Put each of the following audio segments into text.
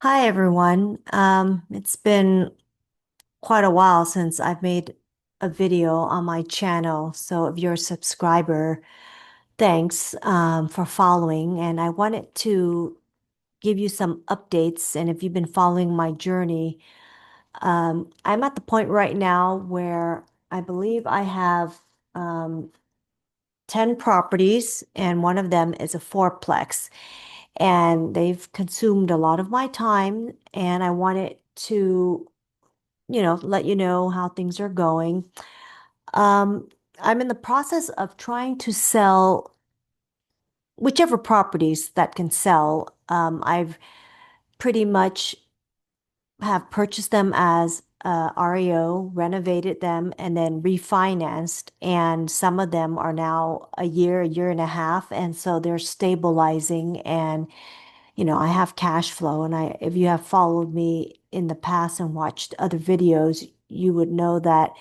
Hi everyone. It's been quite a while since I've made a video on my channel. So if you're a subscriber, thanks for following. And I wanted to give you some updates. And if you've been following my journey, I'm at the point right now where I believe I have um, 10 properties, and one of them is a fourplex. And they've consumed a lot of my time, and I wanted to let you know how things are going. Um, I'm in the process of trying to sell whichever properties that can sell. I've pretty much have purchased them as REO, renovated them, and then refinanced. And some of them are now a year and a half, and so they're stabilizing. And I have cash flow. And if you have followed me in the past and watched other videos, you would know that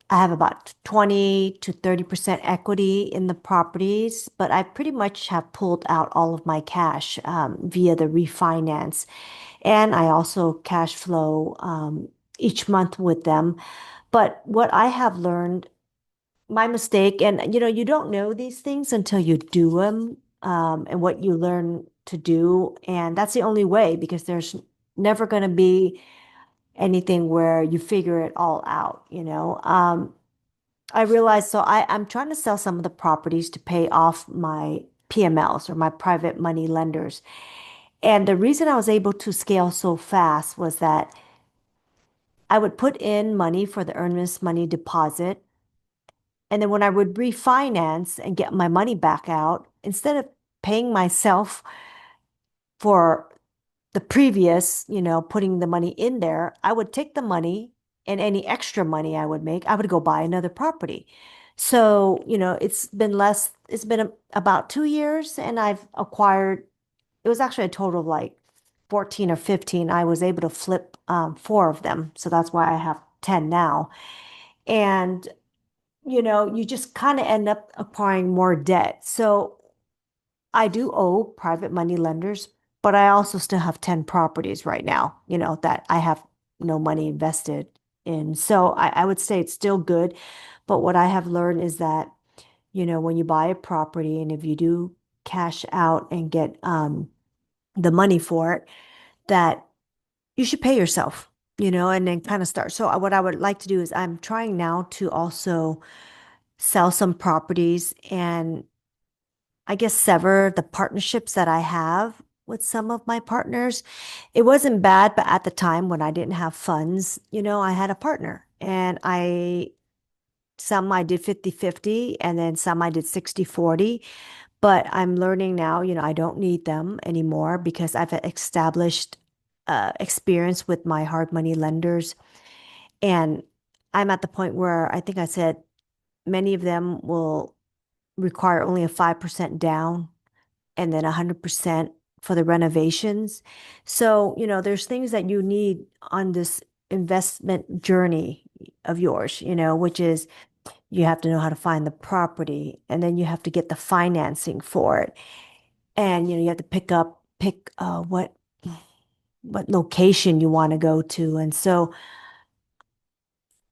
I have about 20 to 30% equity in the properties, but I pretty much have pulled out all of my cash via the refinance. And I also cash flow each month with them. But what I have learned, my mistake, and you don't know these things until you do them, and what you learn to do. And that's the only way, because there's never going to be anything where you figure it all out. I realized, so I'm trying to sell some of the properties to pay off my PMLs, or my private money lenders. And the reason I was able to scale so fast was that I would put in money for the earnest money deposit. And then when I would refinance and get my money back out, instead of paying myself for the previous, putting the money in there, I would take the money, and any extra money I would make, I would go buy another property. So, it's been about 2 years, and I've acquired, it was actually a total of like 14 or 15. I was able to flip four of them. So that's why I have 10 now. And, you just kind of end up acquiring more debt. So I do owe private money lenders, but I also still have 10 properties right now, that I have no money invested in. So I would say it's still good. But what I have learned is that, when you buy a property, and if you do cash out and get the money for it, that you should pay yourself, and then kind of start. So what I would like to do is I'm trying now to also sell some properties, and I guess sever the partnerships that I have with some of my partners. It wasn't bad, but at the time when I didn't have funds, I had a partner, and some I did 50-50, and then some I did 60-40. But I'm learning now, I don't need them anymore because I've established experience with my hard money lenders. And I'm at the point where I think I said many of them will require only a 5% down, and then 100% for the renovations. So, there's things that you need on this investment journey of yours, which is you have to know how to find the property, and then you have to get the financing for it. And, you have to pick what location you want to go to. And so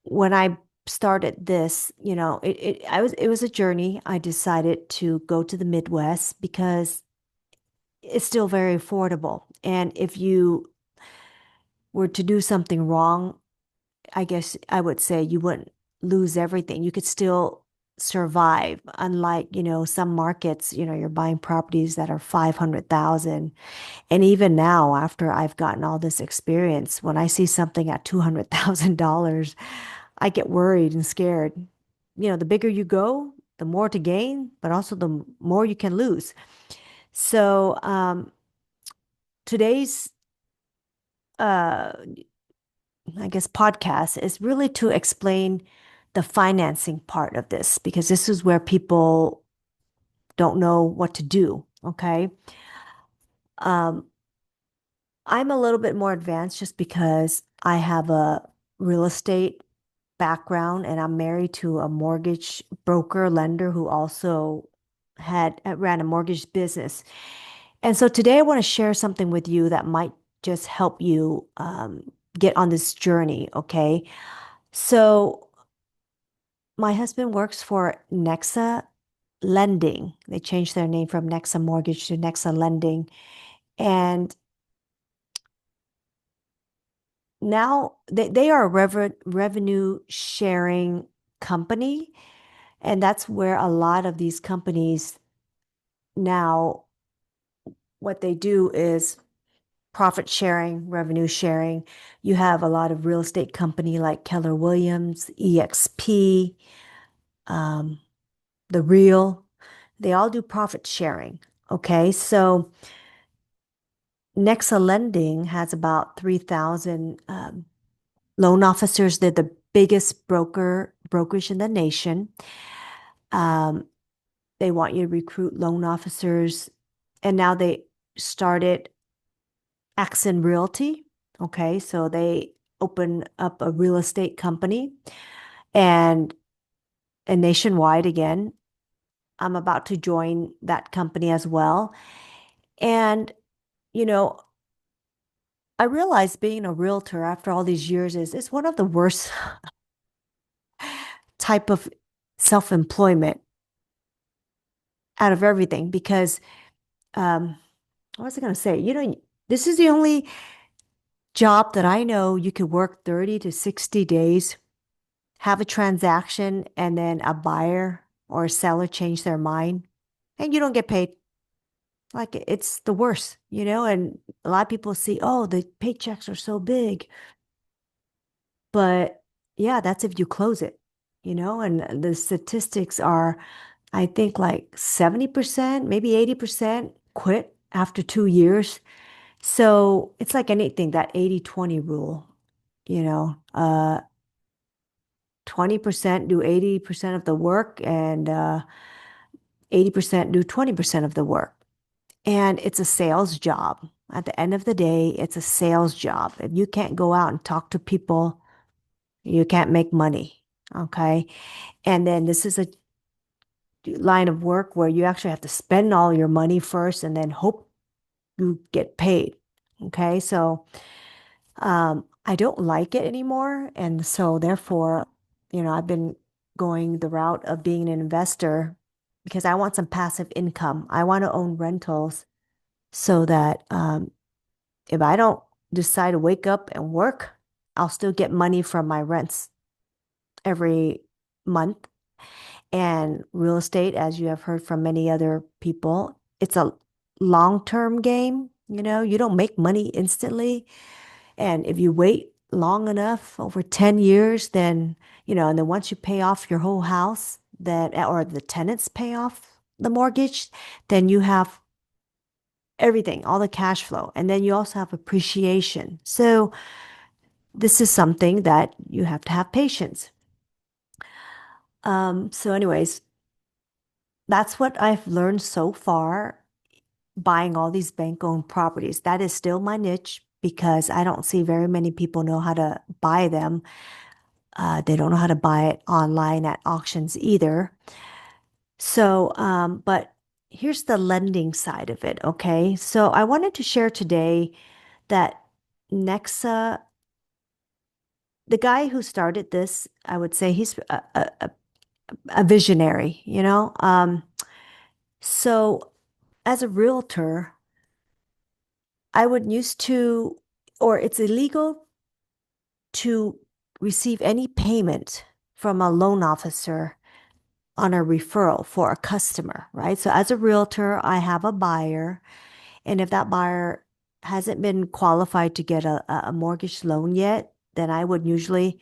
when I started this, it was a journey. I decided to go to the Midwest because it's still very affordable. And if you were to do something wrong, I guess I would say you wouldn't lose everything. You could still survive. Unlike, some markets, you're buying properties that are 500,000. And even now, after I've gotten all this experience, when I see something at $200,000, I get worried and scared. The bigger you go, the more to gain, but also the more you can lose. So, today's uh I guess podcast is really to explain the financing part of this, because this is where people don't know what to do. Okay. Um, I'm a little bit more advanced just because I have a real estate background, and I'm married to a mortgage broker lender who also ran a mortgage business. And so today I want to share something with you that might just help you get on this journey, okay? So my husband works for NEXA Lending. They changed their name from NEXA Mortgage to NEXA Lending. And now they are a revenue sharing company. And that's where a lot of these companies now, what they do is profit sharing, revenue sharing. You have a lot of real estate company like Keller Williams, EXP, um, The Real. They all do profit sharing. Okay, so Nexa Lending has about 3,000 loan officers. They're the biggest brokerage in the nation. Um, they want you to recruit loan officers, and now they started Accent Realty. Okay, so they open up a real estate company and nationwide again. I'm about to join that company as well. And, you know, I realized being a realtor after all these years is one of the worst type of self-employment out of everything because what was I going to say? This is the only job that I know you could work 30 to 60 days, have a transaction, and then a buyer or a seller change their mind, and you don't get paid. Like it's the worst, and a lot of people see, oh, the paychecks are so big. But yeah, that's if you close it, and the statistics are, I think like 70%, maybe 80% quit after 2 years. So it's like anything, that 80-20 rule, 20% do 80% of the work and 80% do 20% of the work. And it's a sales job. At the end of the day, it's a sales job. If you can't go out and talk to people, you can't make money. Okay. And then this is a line of work where you actually have to spend all your money first and then hope you get paid. Okay. So I don't like it anymore. And so therefore, I've been going the route of being an investor because I want some passive income. I want to own rentals so that if I don't decide to wake up and work, I'll still get money from my rents every month. And real estate, as you have heard from many other people, it's a long-term game. You don't make money instantly. And if you wait long enough, over 10 years, then, and then once you pay off your whole house, or the tenants pay off the mortgage, then you have everything, all the cash flow. And then you also have appreciation. So this is something that you have to have patience. So anyways, that's what I've learned so far buying all these bank-owned properties. That is still my niche because I don't see very many people know how to buy them. They don't know how to buy it online at auctions either. So, but here's the lending side of it, okay? So I wanted to share today that Nexa, the guy who started this, I would say he's a visionary, So as a realtor, I would used to, or it's illegal to receive any payment from a loan officer on a referral for a customer, right? So as a realtor, I have a buyer, and if that buyer hasn't been qualified to get a mortgage loan yet, then I would usually,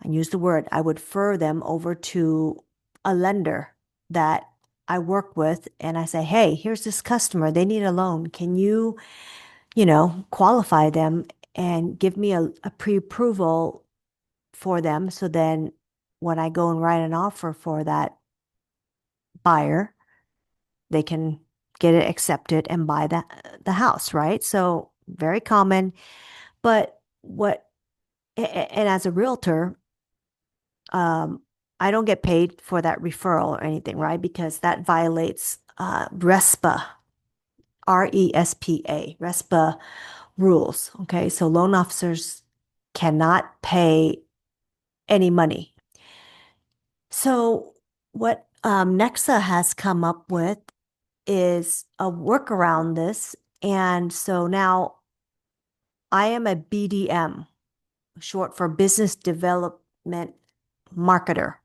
I use the word, I would refer them over to a lender that I work with, and I say, hey, here's this customer, they need a loan. Can you, qualify them and give me a pre-approval for them? So then when I go and write an offer for that buyer, they can get it accepted and buy the house, right? So very common. But and as a realtor, um, I don't get paid for that referral or anything, right? Because that violates RESPA, RESPA rules. Okay. So loan officers cannot pay any money. So what NEXA has come up with is a workaround this. And so now I am a BDM, short for business development marketer.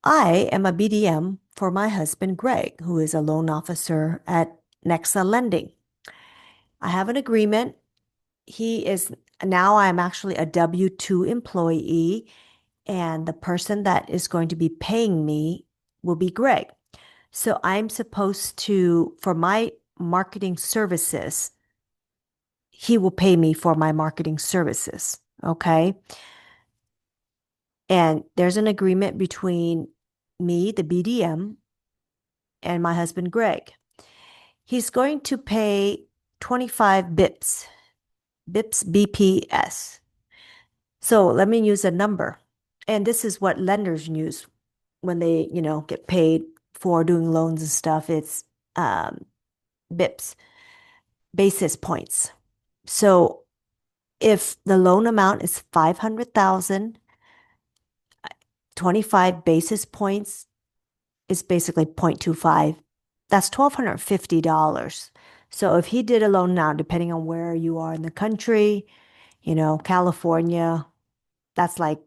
I am a BDM for my husband, Greg, who is a loan officer at NEXA Lending. I have an agreement. He is now I'm actually a W-2 employee, and the person that is going to be paying me will be Greg. So I'm supposed to, for my marketing services, he will pay me for my marketing services. Okay. And there's an agreement between me, the BDM, and my husband, Greg. He's going to pay 25 bips, BPS. So let me use a number. And this is what lenders use when they, get paid for doing loans and stuff. It's bips, basis points. So if the loan amount is 500,000, 25 basis points is basically 0.25. That's $1,250. So if he did a loan now, depending on where you are in the country, California, that's like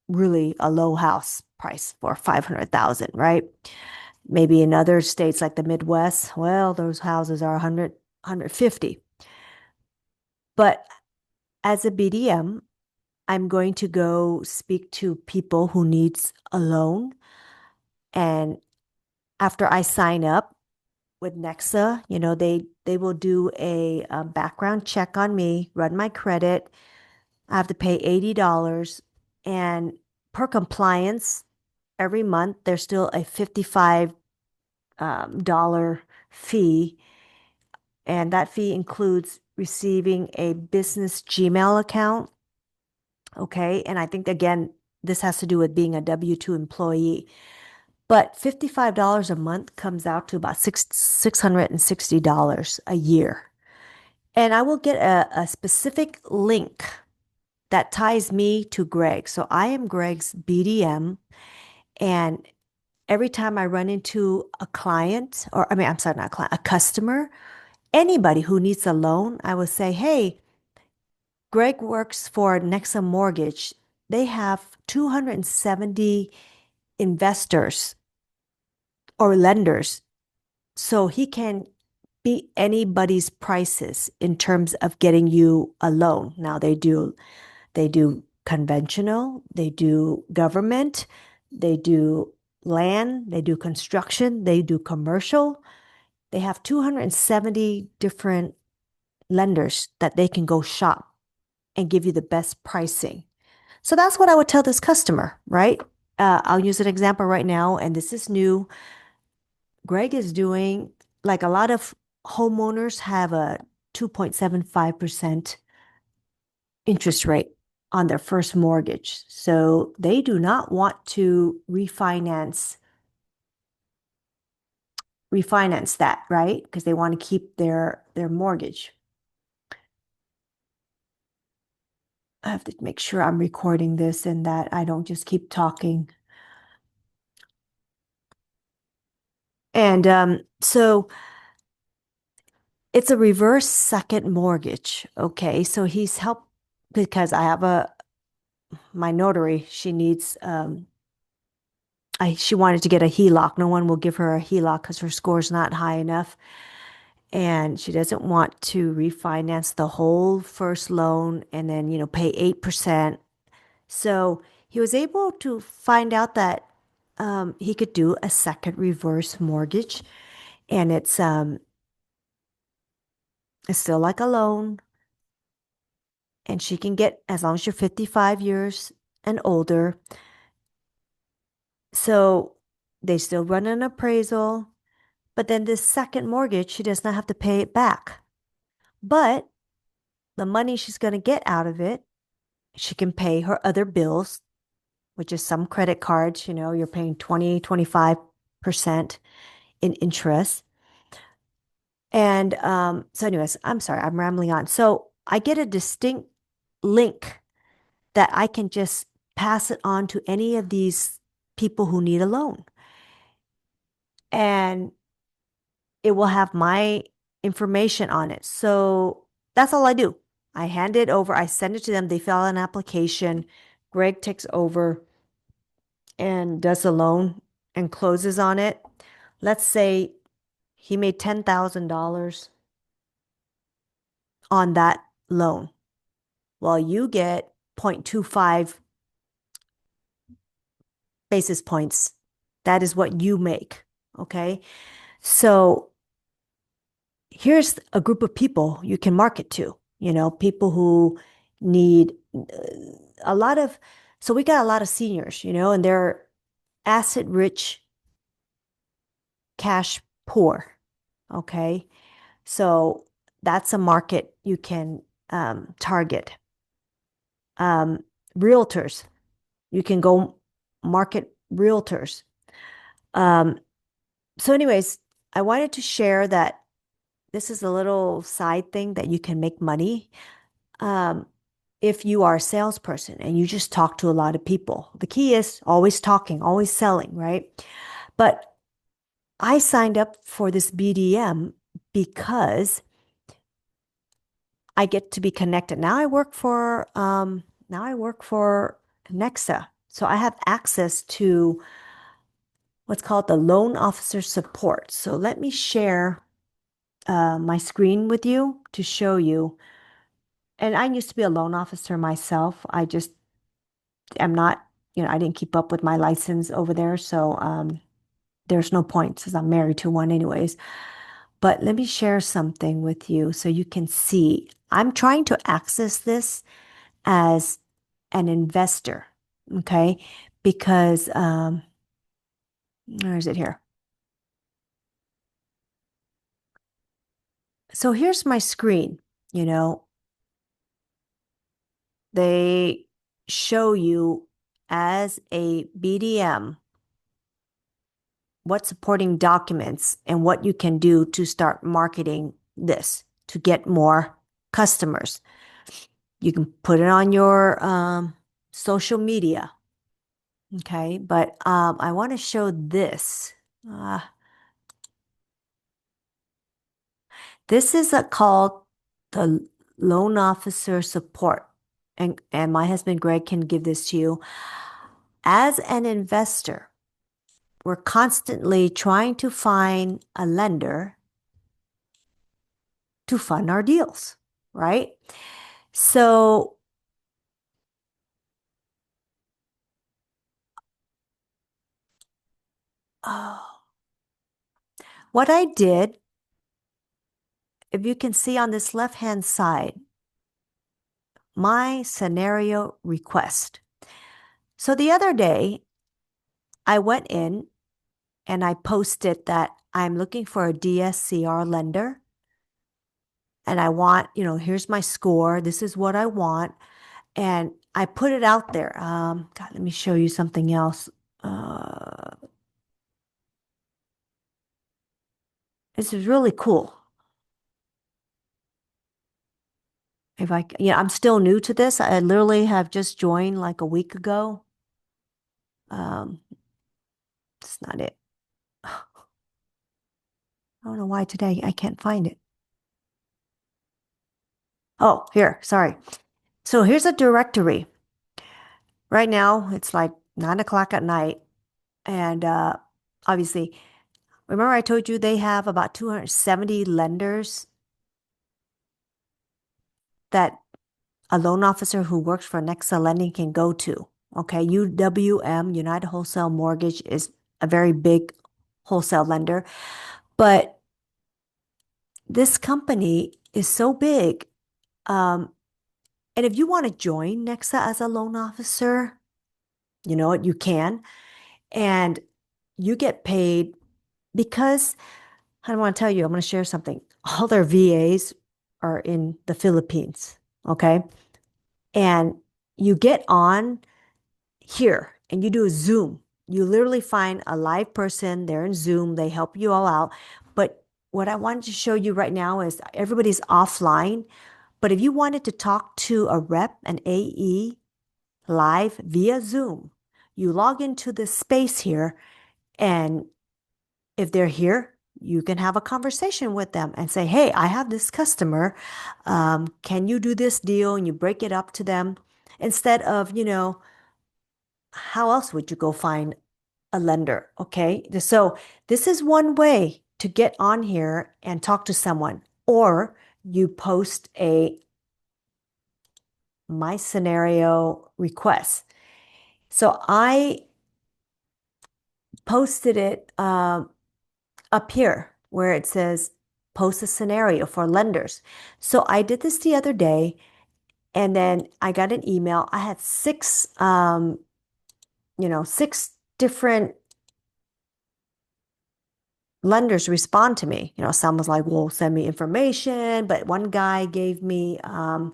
really a low house price for 500,000, right? Maybe in other states like the Midwest, well, those houses are 100, 150. But as a BDM, I'm going to go speak to people who needs a loan. And after I sign up with NEXA, they will do a background check on me, run my credit. I have to pay $80. And per compliance, every month there's still a $55 dollar fee. And that fee includes receiving a business Gmail account. Okay. And I think, again, this has to do with being a W-2 employee. But $55 a month comes out to about $660 a year. And I will get a specific link that ties me to Greg. So I am Greg's BDM. And every time I run into a client, or I mean, I'm sorry, not a client, a customer, anybody who needs a loan, I will say, hey, Greg works for NEXA Mortgage. They have 270 investors or lenders. So he can beat anybody's prices in terms of getting you a loan. Now they do conventional, they do government, they do land, they do construction, they do commercial. They have 270 different lenders that they can go shop and give you the best pricing. So that's what I would tell this customer, right? I'll use an example right now, and this is new. Greg is doing, like, a lot of homeowners have a 2.75% interest rate on their first mortgage. So they do not want to refinance that, right? Because they want to keep their mortgage. I have to make sure I'm recording this and that I don't just keep talking. And so it's a reverse second mortgage. Okay. So he's helped because I have my notary, she needs she wanted to get a HELOC. No one will give her a HELOC because her score's not high enough. And she doesn't want to refinance the whole first loan and then, pay 8%. So he was able to find out that he could do a second reverse mortgage, and it's still like a loan, and she can get as long as you're 55 years and older. So they still run an appraisal, but then this second mortgage, she does not have to pay it back. But the money she's going to get out of it, she can pay her other bills, which is some credit cards, you're paying 20, 25% in interest. And And so, anyways, I'm sorry, I'm rambling on. So I get a distinct link that I can just pass it on to any of these people who need a loan. And it will have my information on it. So that's all I do. I hand it over, I send it to them, they fill out an application. Greg takes over and does the loan and closes on it. Let's say he made $10,000 on that loan. Well, you get 0.25 basis points. That is what you make. Okay. So here's a group of people you can market to, people who need a lot of, so we got a lot of seniors, and they're asset rich, cash poor. Okay. So that's a market you can target. Um, Realtors, you can go market realtors. Um, so, anyways, I wanted to share that this is a little side thing that you can make money um, if you are a salesperson and you just talk to a lot of people. The key is always talking, always selling, right? But I signed up for this BDM because I get to be connected. Now I work for NEXA. So I have access to what's called the loan officer support. So let me share my screen with you to show you. And I used to be a loan officer myself. I just am not, I didn't keep up with my license over there. So there's no point since I'm married to one anyways. But let me share something with you so you can see. I'm trying to access this as an investor, okay? Because where is it here? So here's my screen, you know, they show you as a BDM what supporting documents and what you can do to start marketing this to get more customers. You can put it on your social media. Okay, but I want to show this. Uh, this is called the loan officer support. And my husband Greg can give this to you. As an investor, we're constantly trying to find a lender to fund our deals, right? So, oh, what I did, if you can see on this left-hand side, my scenario request. So the other day, I went in and I posted that I'm looking for a DSCR lender and I want, here's my score. This is what I want. And I put it out there. God, let me show you something else. Uh, this is really cool. If I, I'm still new to this. I literally have just joined like a week ago. Um, it's not it. I don't know why today I can't find it. Oh, here, sorry. So here's a directory. Right now, it's like 9 o'clock at night. And obviously, remember I told you they have about 270 lenders that a loan officer who works for NEXA Lending can go to. Okay, UWM, United Wholesale Mortgage, is a very big wholesale lender. But this company is so big. And if you want to join NEXA as a loan officer, you know what, you can. And you get paid because I want to tell you, I'm going to share something. All their VAs are in the Philippines. Okay. And you get on here and you do a Zoom. You literally find a live person, they're in Zoom, they help you all out, but what I wanted to show you right now is everybody's offline, but if you wanted to talk to a rep, an AE, live via Zoom, you log into this space here, and if they're here, you can have a conversation with them and say, hey, I have this customer. Can you do this deal? And you break it up to them instead of, how else would you go find a lender? Okay. So this is one way to get on here and talk to someone, or you post a my scenario request. So I posted it up here where it says post a scenario for lenders. So I did this the other day, and then I got an email. I had six different lenders respond to me. Some was like, well, send me information, but one guy gave me, let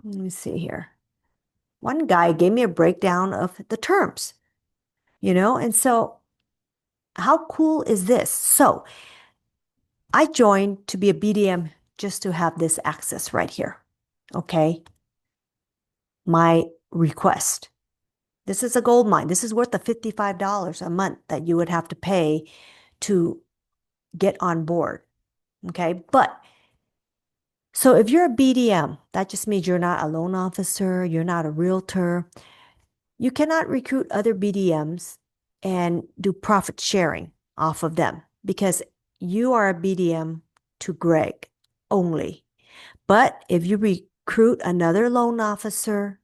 me see here. One guy gave me a breakdown of the terms, and so how cool is this? So I joined to be a BDM just to have this access right here. Okay. My request. This is a gold mine. This is worth the $55 a month that you would have to pay to get on board. Okay. But so if you're a BDM, that just means you're not a loan officer, you're not a realtor. You cannot recruit other BDMs and do profit sharing off of them because you are a BDM to Greg only. But if you recruit another loan officer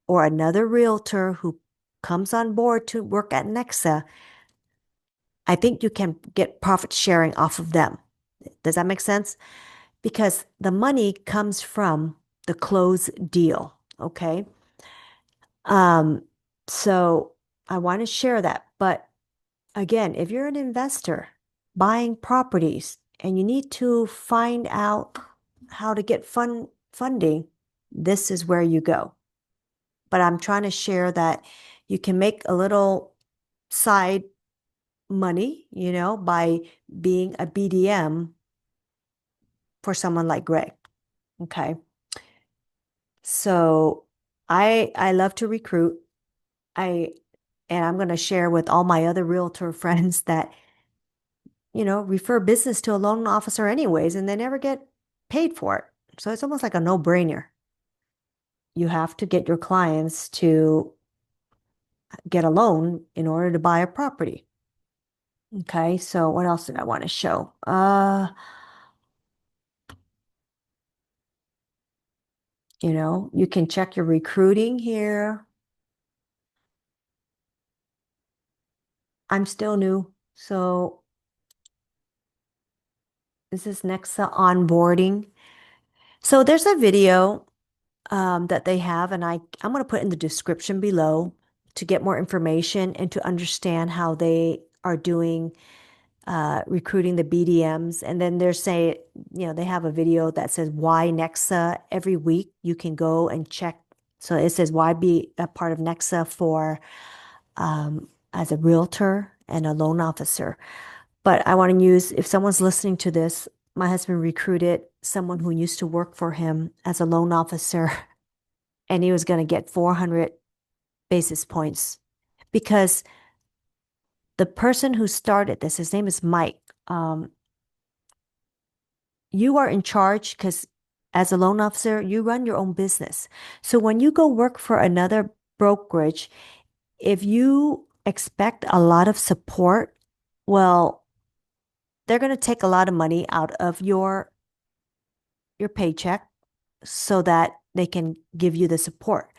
or another realtor who comes on board to work at NEXA, I think you can get profit sharing off of them. Does that make sense? Because the money comes from the closed deal. Okay. Um, so I want to share that. But again, if you're an investor buying properties and you need to find out how to get funding, this is where you go. But I'm trying to share that you can make a little side money, by being a BDM for someone like Greg. Okay. So I love to recruit. I and I'm going to share with all my other realtor friends that, refer business to a loan officer anyways, and they never get paid for it. So it's almost like a no-brainer. You have to get your clients to get a loan in order to buy a property. Okay, so what else did I want to show? You can check your recruiting here. I'm still new, so this is NEXA onboarding. So there's a video that they have, and I'm going to put in the description below to get more information and to understand how they are doing recruiting the BDMs. And then they have a video that says why NEXA. Every week you can go and check. So it says why be a part of NEXA for as a realtor and a loan officer. But I want to use, if someone's listening to this, my husband recruited someone who used to work for him as a loan officer, and he was going to get 400 basis points because the person who started this, his name is Mike. You are in charge because as a loan officer, you run your own business. So when you go work for another brokerage, if you expect a lot of support, well, they're going to take a lot of money out of your paycheck so that they can give you the support.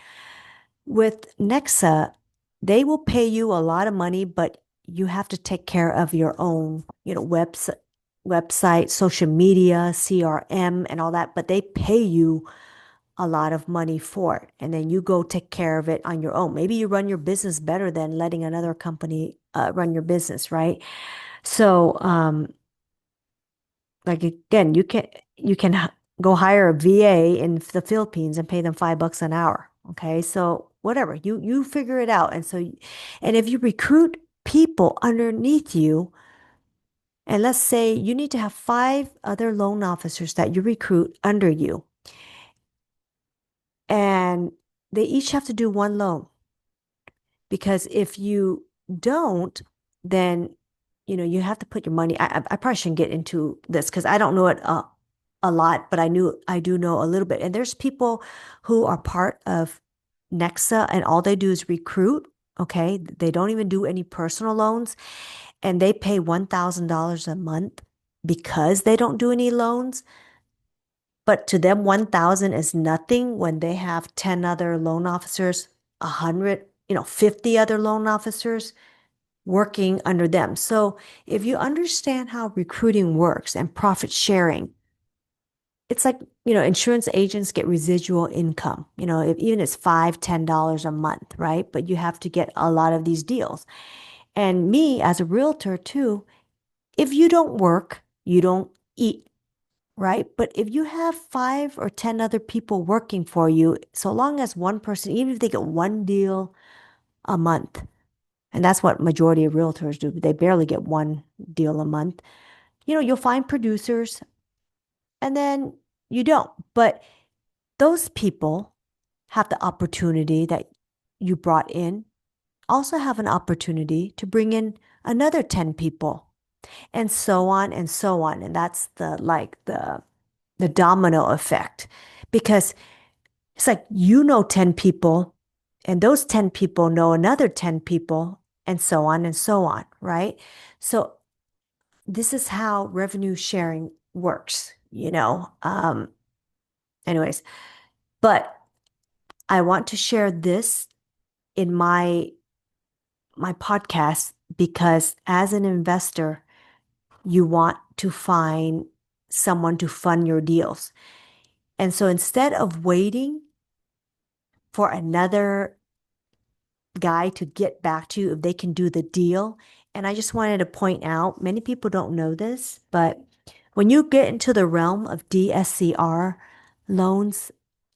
With NEXA, they will pay you a lot of money, but you have to take care of your own, website, social media, CRM, and all that. But they pay you a lot of money for it, and then you go take care of it on your own. Maybe you run your business better than letting another company run your business, right? So, like again, you can go hire a VA in the Philippines and pay them $5 an hour. Okay, so whatever you figure it out. And if you recruit people underneath you, And let's say you need to have five other loan officers that you recruit under you, and they each have to do one loan. Because if you don't, then you have to put your money. I probably shouldn't get into this because I don't know it a lot, but I do know a little bit. And there's people who are part of NEXA and all they do is recruit. Okay, they don't even do any personal loans, and they pay $1,000 a month because they don't do any loans. But to them, 1,000 is nothing when they have 10 other loan officers, 100, 50 other loan officers working under them. So if you understand how recruiting works and profit sharing, it's like, insurance agents get residual income, if even it's $5, $10 a month, right? But you have to get a lot of these deals. And me as a realtor too, if you don't work, you don't eat, right? But if you have 5 or 10 other people working for you, so long as one person, even if they get one deal a month, and that's what majority of realtors do, they barely get one deal a month. You'll find producers and then you don't. But those people have the opportunity that you brought in, also have an opportunity to bring in another 10 people and so on and so on. And that's the domino effect because it's like 10 people and those 10 people know another 10 people and so on, right? So this is how revenue sharing works. Anyways, but I want to share this in my podcast because as an investor, you want to find someone to fund your deals. And so instead of waiting for another guy to get back to you if they can do the deal. And I just wanted to point out, many people don't know this, but when you get into the realm of DSCR loans,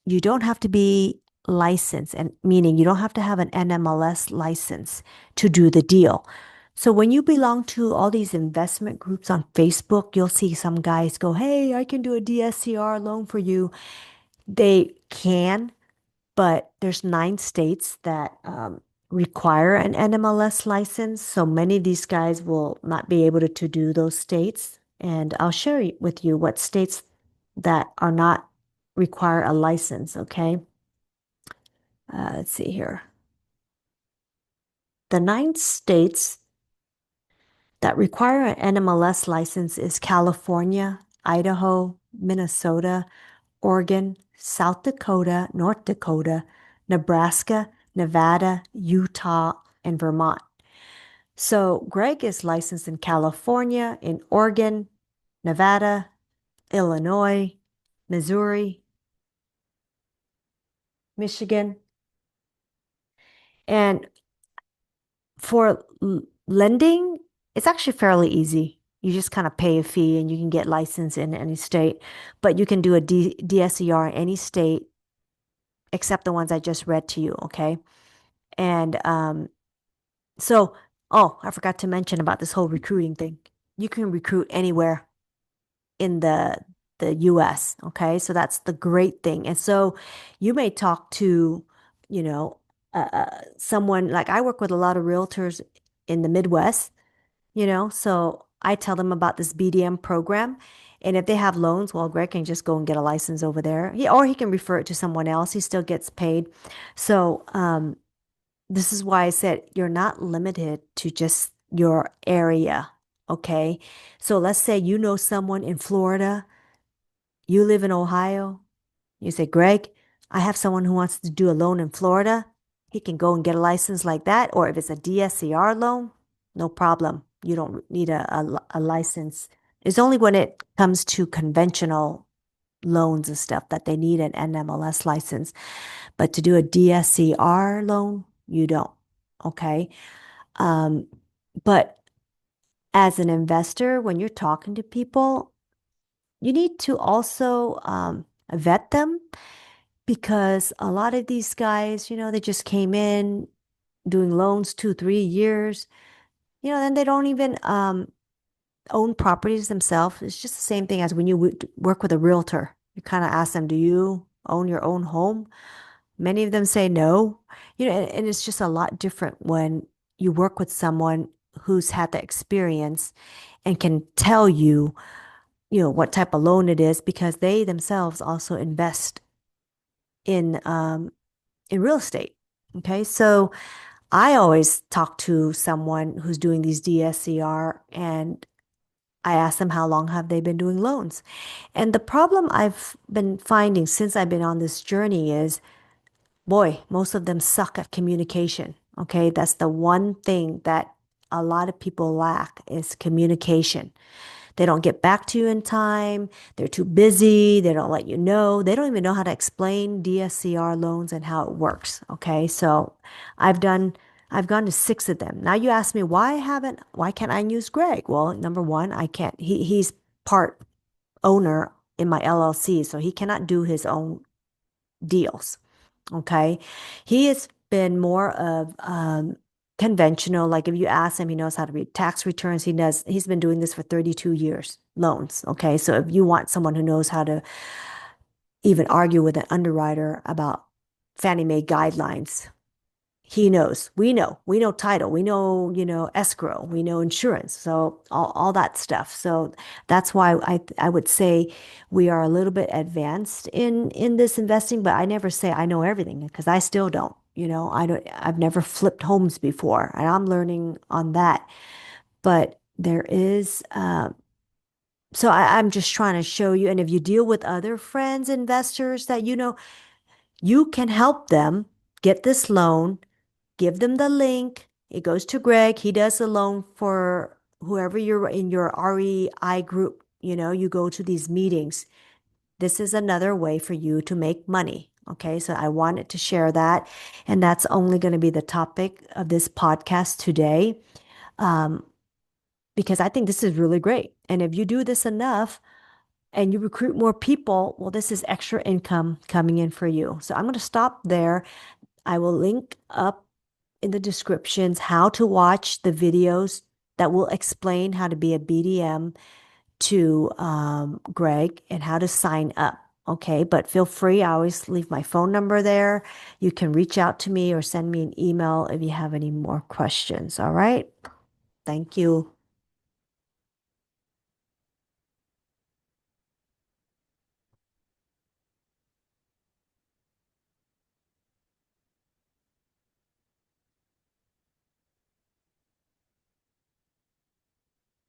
you don't have to be licensed, and meaning you don't have to have an NMLS license to do the deal. So when you belong to all these investment groups on Facebook, you'll see some guys go, "Hey, I can do a DSCR loan for you." They can, but there's 9 states that require an NMLS license. So many of these guys will not be able to do those states. And I'll share with you what states that are not require a license, okay? Let's see here. The 9 states that require an NMLS license is California, Idaho, Minnesota, Oregon, South Dakota, North Dakota, Nebraska, Nevada, Utah, and Vermont. So Greg is licensed in California, in Oregon, Nevada, Illinois, Missouri, Michigan. And for lending, it's actually fairly easy. You just kind of pay a fee and you can get licensed in any state, but you can do a DSCR in any state except the ones I just read to you, okay? And so, oh, I forgot to mention about this whole recruiting thing. You can recruit anywhere in the US, okay? So that's the great thing. And so you may talk to, someone like I work with a lot of realtors in the Midwest, so I tell them about this BDM program. And if they have loans, well, Greg can just go and get a license over there. Or he can refer it to someone else. He still gets paid. So, this is why I said you're not limited to just your area, okay? So let's say you know someone in Florida, you live in Ohio. You say, Greg, I have someone who wants to do a loan in Florida. He can go and get a license like that. Or if it's a DSCR loan, no problem. You don't need a license. It's only when it comes to conventional loans and stuff that they need an NMLS license. But to do a DSCR loan, you don't. Okay. Um, but as an investor, when you're talking to people, you need to also vet them because a lot of these guys, they just came in doing loans 2, 3 years, and they don't even own properties themselves, it's just the same thing as when you work with a realtor. You kind of ask them, do you own your own home? Many of them say no. And it's just a lot different when you work with someone who's had the experience and can tell you, what type of loan it is because they themselves also invest in in real estate. Okay, so I always talk to someone who's doing these DSCR and I ask them how long have they been doing loans. And the problem I've been finding since I've been on this journey is, boy, most of them suck at communication. Okay, that's the one thing that a lot of people lack is communication. They don't get back to you in time. They're too busy. They don't let you know. They don't even know how to explain DSCR loans and how it works. Okay. So I've done, I've gone to six of them. Now you ask me, why can't I use Greg? Well, number one, I can't. He's part owner in my LLC, so he cannot do his own deals. Okay. He has been more of conventional. Like if you ask him, he knows how to read tax returns. He's been doing this for 32 years, loans. Okay. So if you want someone who knows how to even argue with an underwriter about Fannie Mae guidelines, he knows. We know title, we know, escrow, we know insurance. So all that stuff. So that's why I would say we are a little bit advanced in this investing, but I never say I know everything because I still don't. I've never flipped homes before and I'm learning on that. But there is so I'm just trying to show you. And if you deal with other friends, investors that you can help them get this loan, give them the link. It goes to Greg. He does the loan for whoever you're in your REI group. You go to these meetings. This is another way for you to make money. Okay, so I wanted to share that. And that's only going to be the topic of this podcast today, um, because I think this is really great. And if you do this enough and you recruit more people, well, this is extra income coming in for you. So I'm going to stop there. I will link up in the descriptions how to watch the videos that will explain how to be a BDM to Greg and how to sign up. Okay, but feel free. I always leave my phone number there. You can reach out to me or send me an email if you have any more questions. All right. Thank you.